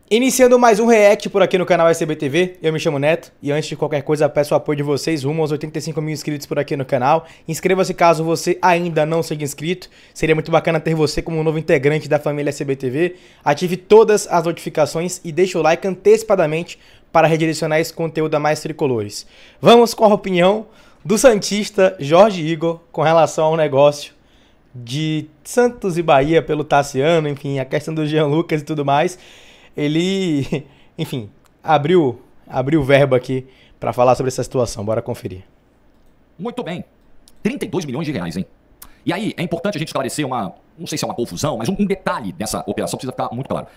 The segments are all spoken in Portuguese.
Iniciando mais um react por aqui no canal SBTV, eu me chamo Neto e antes de qualquer coisa peço o apoio de vocês rumo aos 85 mil inscritos por aqui no canal. Inscreva-se caso você ainda não seja inscrito, seria muito bacana ter você como um novo integrante da família SBTV. Ative todas as notificações e deixe o like antecipadamente para redirecionar esse conteúdo a mais tricolores. Vamos com a opinião do santista Jorge Igor com relação ao negócio de Santos e Bahia pelo Tassiano, enfim, a questão do Jean Lucas e tudo mais. Ele, enfim, abriu o verbo aqui para falar sobre essa situação. Bora conferir. Muito bem. 32 milhões de reais, hein? E aí, é importante a gente esclarecer não sei se é uma confusão, mas um detalhe dessa operação precisa ficar muito claro.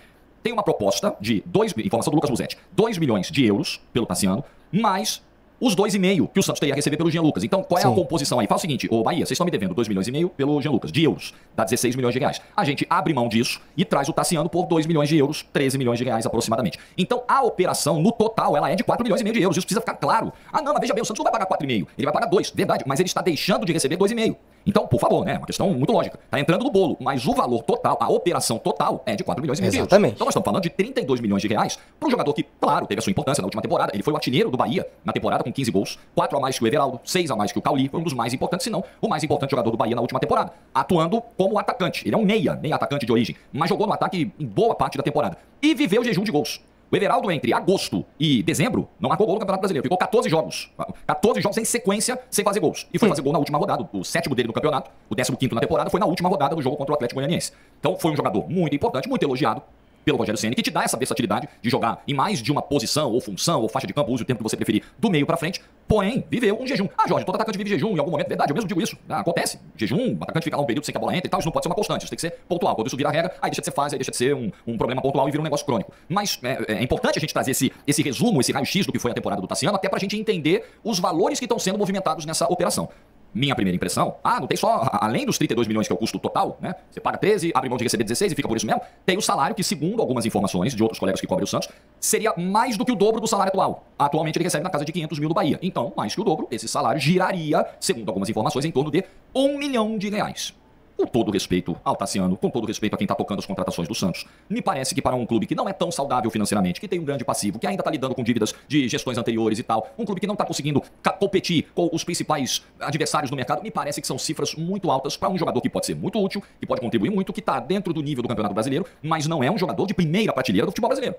Tem uma proposta de informação do Lucas Musetti, 2 milhões de euros pelo Tassiano, mais os 2,5 que o Santos teria a receber pelo Jean Lucas. Então, qual é a composição aí? Fala o seguinte, ô Bahia, vocês estão me devendo 2,5 milhões pelo Jean Lucas, de euros, dá 16 milhões de reais. A gente abre mão disso e traz o Tassiano por 2 milhões de euros, 13 milhões de reais aproximadamente. Então, a operação, no total, ela é de 4 milhões e meio de euros. Isso precisa ficar claro. Ah, não, mas veja bem, o Santos não vai pagar 4,5, ele vai pagar 2, verdade, mas ele está deixando de receber 2,5. Então, por favor, né? Uma questão muito lógica. Tá entrando no bolo, mas o valor total, a operação total é de 4 milhões e meio de euros. Exatamente. Então nós estamos falando de 32 milhões de reais para um jogador que, claro, teve a sua importância na última temporada. Ele foi o artilheiro do Bahia na temporada com 15 gols, 4 a mais que o Everaldo, 6 a mais que o Cauli. Foi um dos mais importantes, se não o mais importante jogador do Bahia na última temporada. Atuando como atacante. Ele é um meia atacante de origem, mas jogou no ataque em boa parte da temporada. E viveu jejum de gols. O Everaldo, entre agosto e dezembro, não marcou gol no Campeonato Brasileiro. Ficou 14 jogos. 14 jogos em sequência, sem fazer gols. E foi fazer gol na última rodada. O 7º dele no campeonato, o 15º na temporada, foi na última rodada do jogo contra o Atlético Goianiense. Então foi um jogador muito importante, muito elogiado pelo Rogério Ceni, que te dá essa versatilidade de jogar em mais de uma posição, ou função, ou faixa de campo, use o tempo que você preferir, do meio pra frente, porém, viveu um jejum. Ah, Jorge, todo atacante vive jejum em algum momento, verdade, eu mesmo digo isso. Acontece, jejum, o atacante fica lá um período sem que a bola entre e tal, isso não pode ser uma constante, isso tem que ser pontual. Quando isso vira regra, aí deixa de ser fase, aí deixa de ser um problema pontual e vira um negócio crônico. Mas é importante a gente trazer esse resumo, esse raio-x do que foi a temporada do Tassiano, até pra gente entender os valores que estão sendo movimentados nessa operação. Minha primeira impressão, não tem só, além dos 32 milhões que é o custo total, né? Você paga 13, abre mão de receber 16 e fica por isso mesmo. Tem o salário que, segundo algumas informações de outros colegas que cobrem o Santos, seria mais do que o dobro do salário atual. Atualmente ele recebe na casa de 500 mil do Bahia. Então, mais que o dobro, esse salário giraria, segundo algumas informações, em torno de 1 milhão de reais. Com todo respeito ao Tassiano, com todo respeito a quem está tocando as contratações do Santos, me parece que para um clube que não é tão saudável financeiramente, que tem um grande passivo, que ainda está lidando com dívidas de gestões anteriores e tal, um clube que não está conseguindo competir com os principais adversários do mercado, me parece que são cifras muito altas para um jogador que pode ser muito útil, que pode contribuir muito, que está dentro do nível do Campeonato Brasileiro, mas não é um jogador de primeira prateleira do futebol brasileiro.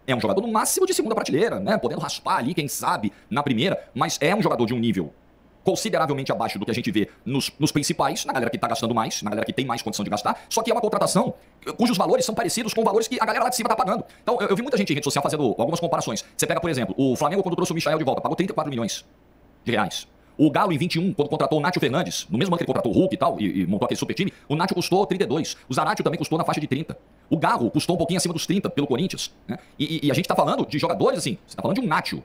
É um jogador no máximo de segunda prateleira, né? Podendo raspar ali, quem sabe, na primeira, mas é um jogador de um nível consideravelmente abaixo do que a gente vê nos principais, na galera que tá gastando mais, na galera que tem mais condição de gastar, só que é uma contratação cujos valores são parecidos com valores que a galera lá de cima tá pagando. Então, eu vi muita gente em rede social fazendo algumas comparações. Você pega, por exemplo, o Flamengo quando trouxe o Michael de volta, pagou 34 milhões de reais. O Galo em 21, quando contratou o Nátio Fernandes, no mesmo ano que ele contratou o Hulk e tal, e montou aquele super time, o Nátio custou 32. O Zaratio também custou na faixa de 30. O Garro custou um pouquinho acima dos 30 pelo Corinthians, né? E a gente tá falando de jogadores assim, você tá falando de um Nátio.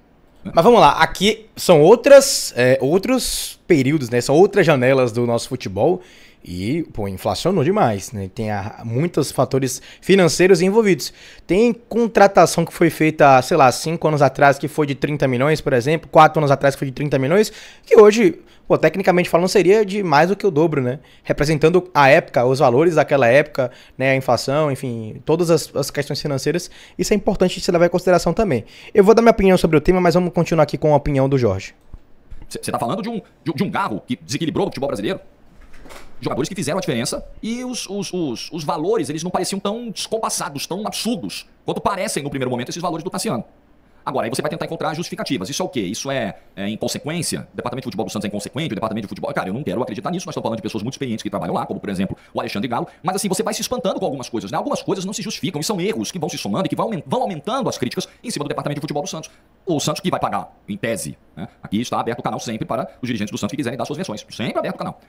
Mas vamos lá, aqui são outros períodos, né? São outras janelas do nosso futebol e, pô, inflacionou demais, né? Tem muitos fatores financeiros envolvidos. Tem contratação que foi feita, sei lá, 5 anos atrás que foi de 30 milhões, por exemplo, 4 anos atrás que foi de 30 milhões, que hoje, pô, tecnicamente falando, seria de mais do que o dobro, né? Representando a época, os valores daquela época, né? A inflação, enfim, todas as questões financeiras. Isso é importante se levar em consideração também. Eu vou dar minha opinião sobre o tema, mas vamos continuar aqui com a opinião do Jorge. Você tá falando de um Garro que desequilibrou o futebol brasileiro? Jogadores que fizeram a diferença e os valores, eles não pareciam tão descompassados, tão absurdos, quanto parecem no primeiro momento esses valores do Tassiano. Agora, aí você vai tentar encontrar justificativas. Isso é o quê? Isso é inconsequência? O Departamento de Futebol do Santos é inconsequente? O Departamento de Futebol... Cara, eu não quero acreditar nisso. Nós estamos falando de pessoas muito experientes que trabalham lá, como, por exemplo, o Alexandre Galo. Mas, assim, você vai se espantando com algumas coisas, né? Algumas coisas não se justificam e são erros que vão se somando e que vão aumentando as críticas em cima do Departamento de Futebol do Santos. O Santos que vai pagar, em tese, né? Aqui está aberto o canal sempre para os dirigentes do Santos que quiserem dar suas versões. Sempre aberto o canal.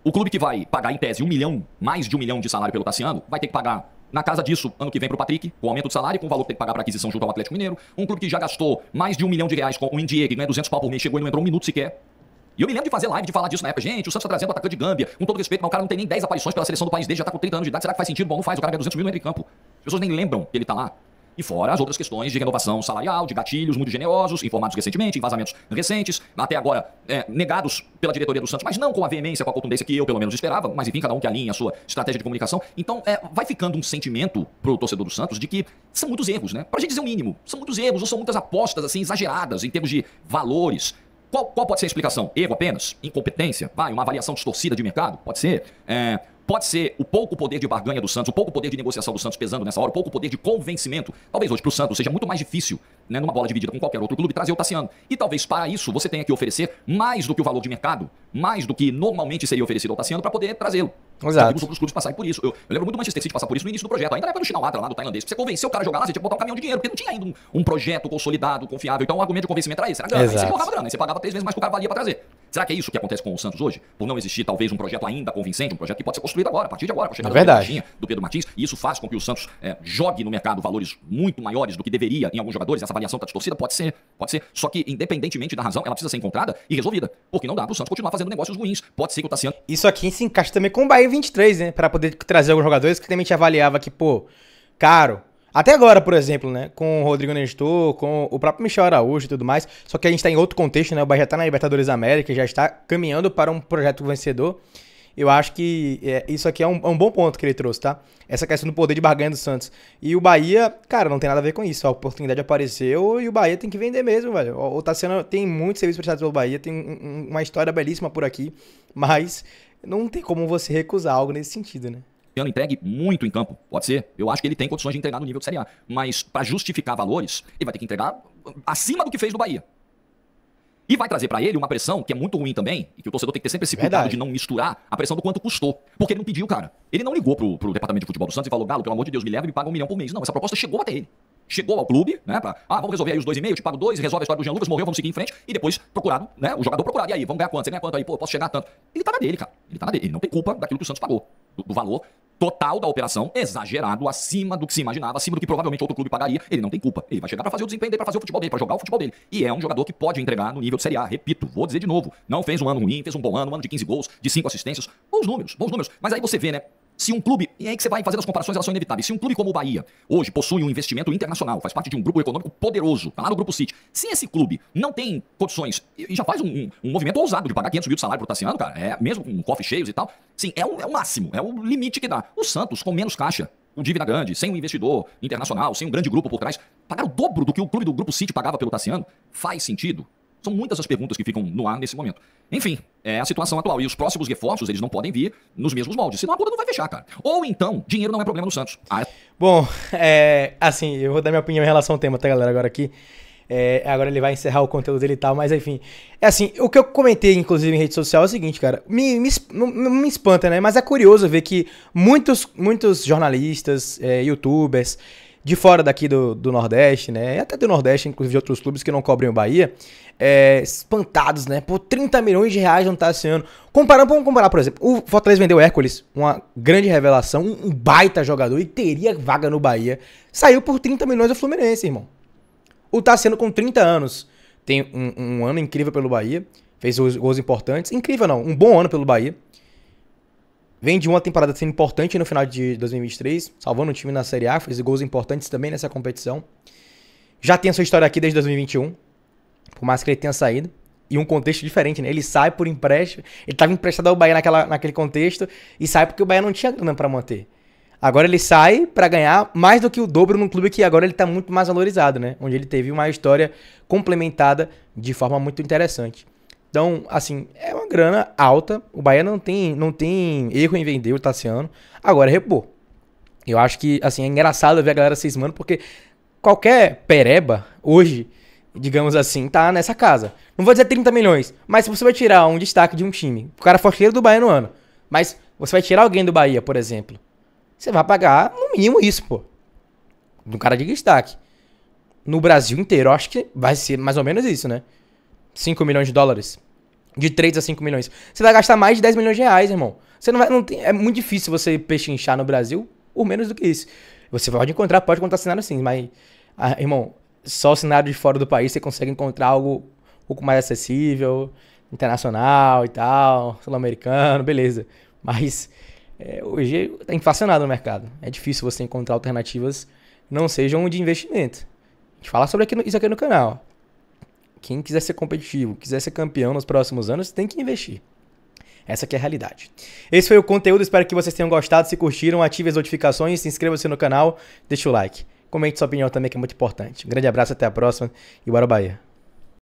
O clube que vai pagar, em tese, 1 milhão, mais de 1 milhão de salário pelo Tassiano, vai ter que pagar na casa disso, ano que vem pro Patrick, com o aumento de salário, com o valor que tem que pagar para aquisição junto ao Atlético Mineiro. Um clube que já gastou mais de 1 milhão de reais com o Indier, que ganha 200 pau por mês, chegou e não entrou um minuto sequer. E eu me lembro de fazer live, de falar disso na época. Gente, o Santos tá trazendo o atacante de Gâmbia, com todo respeito, mas o cara não tem nem 10 aparições pela seleção do país dele, já tá com 30 anos de idade. Será que faz sentido? Bom, não faz, o cara ganha 200 mil e não entra em campo. As pessoas nem lembram que ele tá lá. E fora as outras questões de renovação salarial, de gatilhos muito generosos, informados recentemente, em vazamentos recentes, até agora negados pela diretoria do Santos, mas não com a veemência, com a contundência que eu pelo menos esperava, mas enfim, cada um que alinhe a sua estratégia de comunicação. Então vai ficando um sentimento pro torcedor do Santos de que são muitos erros, né? Pra gente dizer o mínimo, são muitos erros, ou são muitas apostas assim exageradas em termos de valores. Qual pode ser a explicação? Erro apenas? Incompetência? Uma avaliação distorcida de mercado? Pode ser. Pode ser o pouco poder de barganha do Santos, o pouco poder de negociação do Santos pesando nessa hora, o pouco poder de convencimento. Talvez hoje para o Santos seja muito mais difícil, né, numa bola dividida com qualquer outro clube, trazer o Tassiano. E talvez para isso você tenha que oferecer mais do que o valor de mercado, mais do que normalmente seria oferecido ao Tassiano para poder trazê-lo. Exato. Os outros clubes passarem por isso. Eu lembro muito do Manchester City passar por isso no início do projeto, ainda na época do Shinawatra, lá do tailandês. Pra você convencer o cara a jogar lá, você tinha que botar um caminhão de dinheiro, porque não tinha ainda um projeto consolidado, confiável. Então o argumento de convencimento era esse, era grana. Aí você colocava grana, aí você pagava 3 vezes mais que o cara valia para trazer. Será que é isso que acontece com o Santos hoje? Por não existir talvez um projeto ainda convincente, um projeto que pode ser construído agora, a partir de agora, com a chegada do Pedro Martins, e isso faz com que o Santos jogue no mercado valores muito maiores do que deveria em alguns jogadores. Essa avaliação está distorcida? Pode ser. Só que, independentemente da razão, ela precisa ser encontrada e resolvida. Porque não dá pro Santos continuar fazendo negócios ruins. Pode ser que o Tassiano... Isso aqui se encaixa também com o Bahia 23, né? Pra poder trazer alguns jogadores que também te avaliava que, pô, caro. Até agora, por exemplo, né? Com o Rodrigo Nestor, com o próprio Michel Araújo e tudo mais. Só que a gente tá em outro contexto, né? O Bahia já tá na Libertadores América, já está caminhando para um projeto vencedor. Eu acho que isso aqui é um bom ponto que ele trouxe, tá? Essa questão do poder de barganha do Santos. E o Bahia, cara, não tem nada a ver com isso. A oportunidade apareceu e o Bahia tem que vender mesmo, velho. O Tassiano tem muito serviço prestado pelo Bahia, tem uma história belíssima por aqui, mas não tem como você recusar algo nesse sentido, né? Entregue muito em campo, pode ser. Eu acho que ele tem condições de entregar no nível de Série A. Mas para justificar valores, ele vai ter que entregar acima do que fez do Bahia. E vai trazer pra ele uma pressão que é muito ruim também, e que o torcedor tem que ter sempre esse cuidado de não misturar a pressão do quanto custou. Porque ele não pediu, cara. Ele não ligou pro departamento de futebol do Santos e falou: Galo, pelo amor de Deus, me leva e me paga 1 milhão por mês. Não, essa proposta chegou até ele. Chegou ao clube, né, vamos resolver aí os 2,5, eu te pago 2, resolve a história do Jean Lucas, morreu, vamos seguir em frente, e depois procurado, né, o jogador procurado, e aí, vamos ganhar quanto? Você ganha quanto aí? Pô, posso chegar a tanto. Ele tá na dele, cara, ele tá na dele, ele não tem culpa daquilo que o Santos pagou, do valor total da operação, exagerado, acima do que se imaginava, acima do que provavelmente outro clube pagaria, ele não tem culpa, ele vai chegar pra fazer o desempenho dele, pra fazer o futebol dele, pra jogar o futebol dele, e é um jogador que pode entregar no nível de Série A, repito, vou dizer de novo, não fez um ano ruim, fez um bom ano de 15 gols, de 5 assistências, bons números, mas aí você vê, né, se um clube, e aí que você vai fazer as comparações, elas são inevitáveis. Se um clube como o Bahia hoje possui um investimento internacional, faz parte de um grupo econômico poderoso, tá lá no Grupo City. Se esse clube não tem condições e já faz um movimento ousado de pagar 500 mil de salário pro Tassiano, cara, mesmo com cofres cheios e tal, sim, é o máximo, é o limite que dá. O Santos, com menos caixa, com dívida grande, sem um investidor internacional, sem um grande grupo por trás, pagar o dobro do que o clube do Grupo City pagava pelo Tassiano, faz sentido? São muitas as perguntas que ficam no ar nesse momento. Enfim, é a situação atual. E os próximos reforços, eles não podem vir nos mesmos moldes. Senão a conta não vai fechar, cara. Ou então, dinheiro não é problema no Santos. Bom, assim, eu vou dar minha opinião em relação ao tema, tá, galera? Agora aqui. Agora ele vai encerrar o conteúdo dele e tal, mas enfim. Assim, o que eu comentei, inclusive, em rede social é o seguinte, cara. Não me espanta, né? Mas é curioso ver que muitos jornalistas, youtubers, de fora daqui do Nordeste, né? E até do Nordeste, inclusive de outros clubes que não cobrem o Bahia, espantados, né? Por 30 milhões de reais não tá esse ano. Vamos comparar, por exemplo, o Fortaleza vendeu o Hércules, uma grande revelação, um baita jogador e teria vaga no Bahia. Saiu por 30 milhões do Fluminense, irmão. O Tassiano com 30 anos tem um ano incrível pelo Bahia, fez gols importantes. Incrível não, um bom ano pelo Bahia. Vem de uma temporada sendo importante no final de 2023, salvando o time na Série A, fez gols importantes também nessa competição. Já tem a sua história aqui desde 2021, por mais que ele tenha saído. E um contexto diferente, né? Ele sai por empréstimo, ele estava emprestado ao Bahia naquele contexto, e sai porque o Bahia não tinha grana para manter. Agora ele sai para ganhar mais do que o dobro num clube que agora ele tá muito mais valorizado, né? Onde ele teve uma história complementada de forma muito interessante. Então, assim, é uma grana alta. O Bahia não tem erro em vender o Tassiano. Agora é repor. Eu acho que, assim, é engraçado ver a galera cismando, porque qualquer pereba, hoje, digamos assim, tá nessa casa. Não vou dizer 30 milhões, mas se você vai tirar um destaque de um time, o cara foi artilheiro do Bahia no ano, mas você vai tirar alguém do Bahia, por exemplo, você vai pagar no mínimo isso, pô. Um cara de destaque. No Brasil inteiro, eu acho que vai ser mais ou menos isso, né? 5 milhões de dólares. De 3 a 5 milhões. Você vai gastar mais de 10 milhões de reais, irmão. Você não tem, é muito difícil você pechinchar no Brasil por menos do que isso. Você pode encontrar cenário sim, mas, irmão, só o cenário de fora do país você consegue encontrar algo um pouco mais acessível, internacional e tal, sul-americano, beleza. Mas hoje tá inflacionado no mercado. É difícil você encontrar alternativas não sejam de investimento. A gente fala sobre isso aqui no canal. Quem quiser ser competitivo, quiser ser campeão nos próximos anos, tem que investir. Essa aqui é a realidade. Esse foi o conteúdo, espero que vocês tenham gostado. Se curtiram, ative as notificações, se inscreva-se no canal, deixa o like. Comente sua opinião também, que é muito importante. Um grande abraço, até a próxima e bora Bahia!